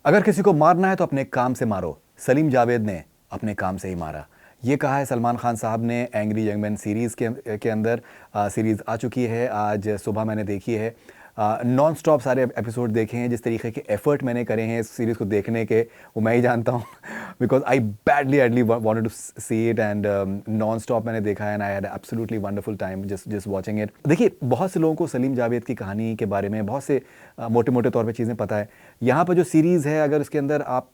अगर किसी को मारना है तो अपने काम से मारो, सलीम जावेद ने अपने काम से ही मारा। ये कहा है सलमान खान साहब ने एंग्री यंग मैन सीरीज़ के अंदर। सीरीज़ आ चुकी है, आज सुबह मैंने देखी है। नॉन स्टॉप सारे एपिसोड देखे हैं। जिस तरीके के एफर्ट मैंने करे हैं इस सीरीज़ को देखने के, वो मैं ही जानता हूँ because I badly wanted to see it, and non stop मैंने देखा है, and I had absolutely wonderful time just watching it. देखिए, बहुत से लोगों को सलीम जावेद की कहानी के बारे में बहुत से मोटे मोटे तौर पे चीज़ें पता है। यहाँ पर जो सीरीज़ है, अगर उसके अंदर आप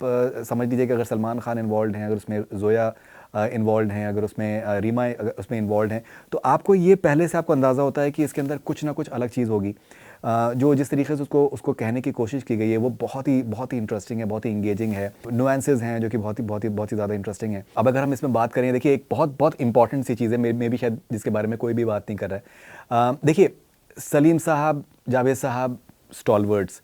समझ लीजिए कि अगर सलमान खान इन्वॉल्व हैं, अगर उसमें जोया इन्वॉल्व हैं, अगर उसमें रीमा अगर उसमें इन्वॉल्व हैं, तो आपको ये पहले से आपको अंदाज़ा होता है कि इसके अंदर कुछ ना कुछ अलग चीज़ होगी। जो जिस तरीके से उसको उसको कहने की कोशिश की गई है वो बहुत ही इंटरेस्टिंग है, बहुत ही इंगेजिंग है। नुआंसेस हैं जो कि बहुत ही ज़्यादा इंटरेस्टिंग है। अब अगर हम इसमें बात करें, देखिए एक बहुत इंपॉर्टेंट सी चीज़ है, मे भी शायद जिसके बारे में कोई भी बात नहीं कर रहा है। देखिए, सलीम साहब, जावेद साहब स्टॉलवर्ड्स,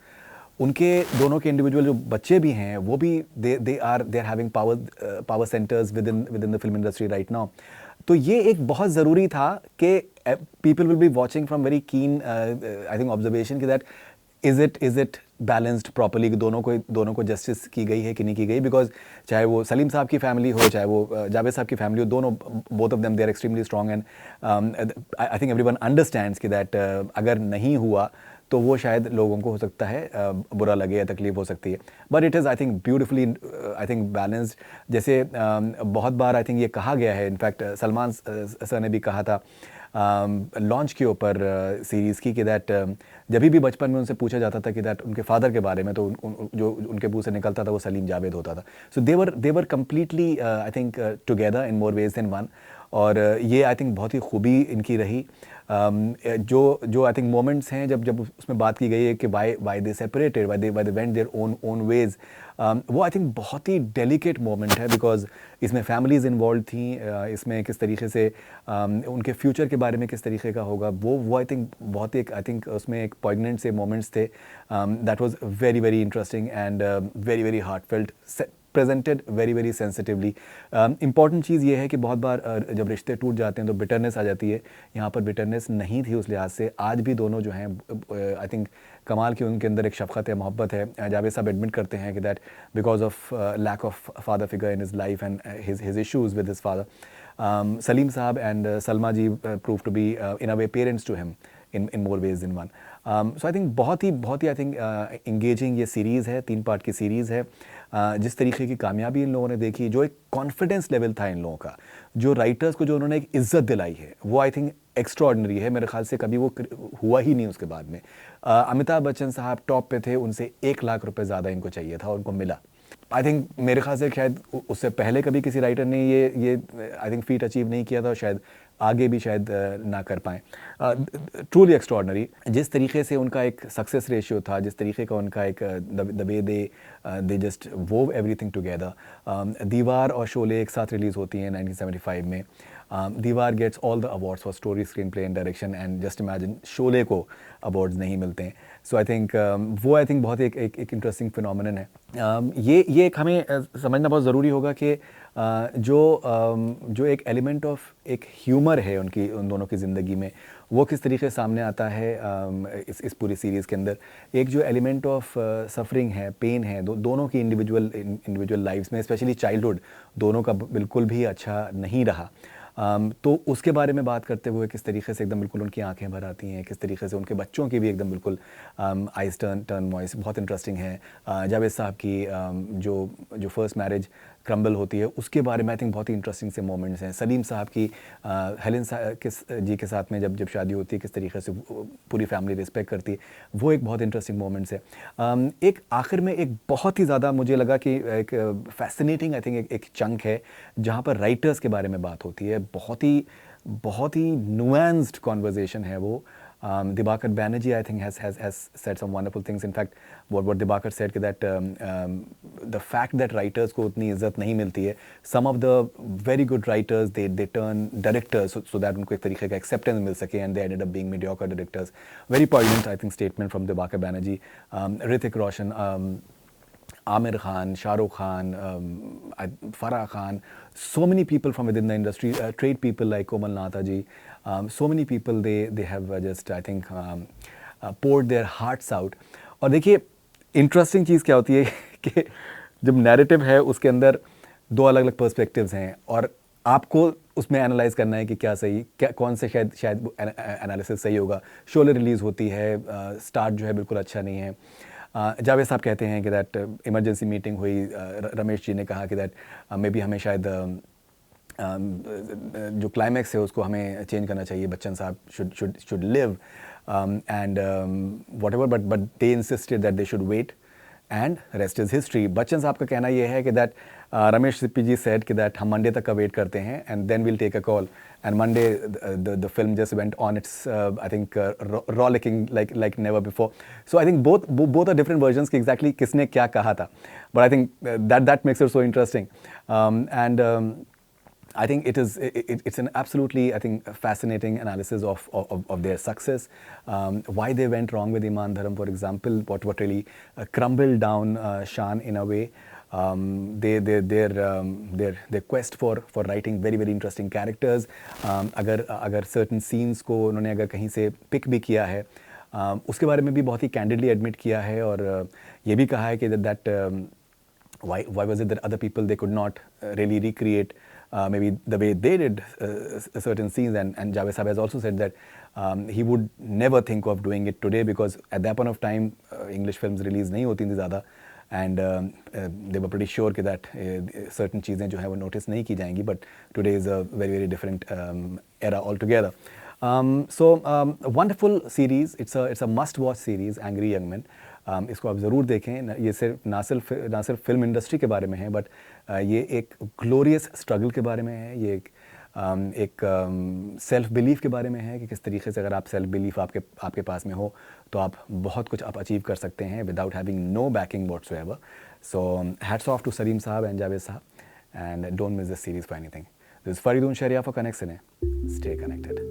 उनके दोनों के इंडिविजुअल जो बच्चे भी हैं वो भी they are having power centres within the film industry right now. तो ये एक बहुत ज़रूरी था कि people will be watching from very keen I think observation कि that is it balanced properly, कि दोनों को जस्टिस की गई है कि नहीं की गई। बिकॉज चाहे वो सलीम साहब की फैमिली हो, चाहे वो जावेद साहब की फैमिली हो, दोनों both of them they are extremely strong, and I think everyone understands कि दैट अगर नहीं हुआ तो वो शायद लोगों को हो सकता है बुरा लगे या तकलीफ हो सकती है। But it is I think beautifully I think balanced. जैसे बहुत बार आई थिंक ये कहा गया है, इनफैक्ट सलमान सर ने भी कहा था लॉन्च के ऊपर सीरीज़ की, कि दैट जब भी बचपन में उनसे पूछा जाता था कि दैट उनके फादर के बारे में, तो जो उनके मुंह से निकलता था वो सलीम जावेद होता था। So they were completely I think together in more ways than one. और ये आई थिंक बहुत ही खूबी इनकी रही। जो आई थिंक मोमेंट्स हैं जब उसमें बात की गई है कि why they separated, why they went their own ways, वो आई थिंक बहुत ही डेलिकेट मोमेंट है। बिकॉज इसमें फैमिलीज़ इन्वॉल्व थी, इसमें किस तरीके से उनके फ्यूचर के बारे में किस तरीके का होगा, वो आई थिंक बहुत ही आई थिंक उसमें एक पॉइगनेंट से मोमेंट्स थे। That was very interesting and very heartfelt, presented very sensitively. Important चीज़ ये है कि बहुत बार जब रिश्ते टूट जाते हैं तो बिटरनेस आ जाती है। यहाँ पर बिटरनेस नहीं थी उस लिहाज से। आज भी दोनों जो हैं आई थिंक कमाल की उनके अंदर एक शफ़क़त है, मोहब्बत है। जावेद साहब एडमिट करते हैं कि that because of lack of father figure in his life and his issues with his father, Salim साहब and Salma ji prove to be in a way parents to him in more ways than one. So I think बहुत ही I think engaging ये series है, 3 part की series है। जिस तरीके की कामयाबी इन लोगों ने देखी, जो एक कॉन्फिडेंस लेवल था इन लोगों का, जो राइटर्स को जो उन्होंने एक इज्जत दिलाई है, वो आई थिंक एक्स्ट्रॉर्डनरी है। मेरे ख्याल से कभी वो हुआ ही नहीं उसके बाद में। अमिताभ बच्चन साहब टॉप पे थे, उनसे 1 लाख रुपए ज़्यादा इनको चाहिए था, उनको मिला। आई थिंक मेरे ख्याल से शायद उससे पहले कभी किसी राइटर ने ये आई थिंक फीट अचीव नहीं किया था, और शायद आगे भी शायद ना कर पाएँ। Truly extraordinary. जिस तरीके से उनका एक सक्सेस रेशियो था, जिस तरीके का उनका एक the way they just वोव everything together. दीवार और शोले एक साथ रिलीज़ होती हैं 1975 में। Deewaar gets all the awards for story, screenplay and direction, and just imagine Sholay को अवार्ड्स नहीं मिलते हैं। सो आई थिंक वो आई थिंक बहुत एक इंटरेस्टिंग फिनोमिनन है। ये एक हमें समझना बहुत ज़रूरी होगा कि जो एक एलिमेंट ऑफ एक ह्यूमर है उन दोनों की ज़िंदगी में, वो किस तरीके से सामने आता है इस पूरी सीरीज़ के अंदर। एक जो एलिमेंट ऑफ सफरिंग है, पेन है, दोनों की इंडिविजुअल लाइफ्स में, स्पेशली चाइल्डहुड दोनों का बिल्कुल भी अच्छा नहीं रहा। तो उसके बारे में बात करते हुए किस तरीके से एकदम बिल्कुल उनकी आंखें भर आती हैं, किस तरीके से उनके बच्चों की भी एकदम बिल्कुल आइज टर्न वॉइस बहुत इंटरेस्टिंग है। जावेद साहब की जो फर्स्ट मैरिज क्रम्बल होती है, उसके बारे में आई थिंक बहुत ही इंटरेस्टिंग से मोमेंट्स हैं। सलीम साहब की हेलेन जी के साथ में जब शादी होती है, किस तरीके से पूरी फैमिली रिस्पेक्ट करती है, वो एक बहुत इंटरेस्टिंग मोमेंट्स है। एक आखिर में एक बहुत ही ज़्यादा मुझे लगा कि एक फैसिनेटिंग आई थिंक एक चंक है जहाँ पर राइटर्स के बारे में बात होती है। बहुत ही नुआंस्ड कॉन्वर्जेशन है वो। Dibakar Banerjee, I think, has said some wonderful things. In fact, what Dibakar said that the fact that writers को उतनी इज्जत नहीं मिलती है, some of the very good writers they turn directors so that उनको एक तरीके का acceptance मिल सके, and they ended up being mediocre directors. Very poignant, I think, statement from Dibakar Banerjee. Hrithik Roshan, Amir Khan, Shah Rukh Khan, Farah Khan, so many people from within the industry, trade people like Komal Nahata ji, so many people they have just I think poured their hearts out. और देखिए interesting चीज़ क्या होती है कि जब narrative है उसके अंदर दो अलग अलग पर्सपेक्टिव्स हैं और आपको उसमें एनालाइज करना है कि क्या सही, क्या कौन से शायद एनालिसिस सही होगा। शोले रिलीज़ होती है, स्टार्ट जो है बिल्कुल अच्छा नहीं है। जावेद साहब कहते हैं कि दैट इमरजेंसी मीटिंग हुई, रमेश जी ने कहा कि दैट मे बी हमें शायद जो क्लाइमैक्स है उसको हमें चेंज करना चाहिए, बच्चन साहब should leave and whatever, but they insisted that they should wait and rest is history. Bachchan साहब का कहना यह है कि दैट रमेश सिप्पी जी सेड कि दैट हम मंडे तक का वेट करते हैं and then will take a call, and Monday the film just went on its I think rollicking like never before. So I think both are different versions कि exactly किसने क्या कहा था, but I think that makes it so interesting. And I think it's an absolutely, I think, fascinating analysis of their success, why they went wrong with Iman Dharam, for example, what really crumbled down Shaan in a way, their quest for writing very very interesting characters. अगर certain scenes को उन्होंने अगर कहीं से pick भी किया है, उसके बारे में भी बहुत ही candidly admit किया है और ये भी कहा है कि that why was it that other people they could not really recreate maybe the way they did certain scenes, and Javed Sahab has also said that he would never think of doing it today because at that point of time English films release नहीं होती थी ज़्यादा, and they were pretty sure कि that certain चीज़ें जो है वो notice नहीं की जाएंगी, but today is a very very different era altogether. Wonderful series, it's a must watch series, Angry Young Men. इसको आप ज़रूर देखें। ये सिर्फ ना सिर्फ फिल्म इंडस्ट्री के बारे में है, बट ये एक ग्लोरियस स्ट्रगल के बारे में है, ये एक सेल्फ बिलीफ के बारे में है कि किस तरीके से अगर आप सेल्फ बिलीफ आपके पास में हो तो आप बहुत कुछ आप अचीव कर सकते हैं without having no backing whatsoever. So hats off to Salim साहब एंड जावेद साहब, and don't miss this series for anything. This is Faridoon Shahryar for Connect Cine. Stay connected.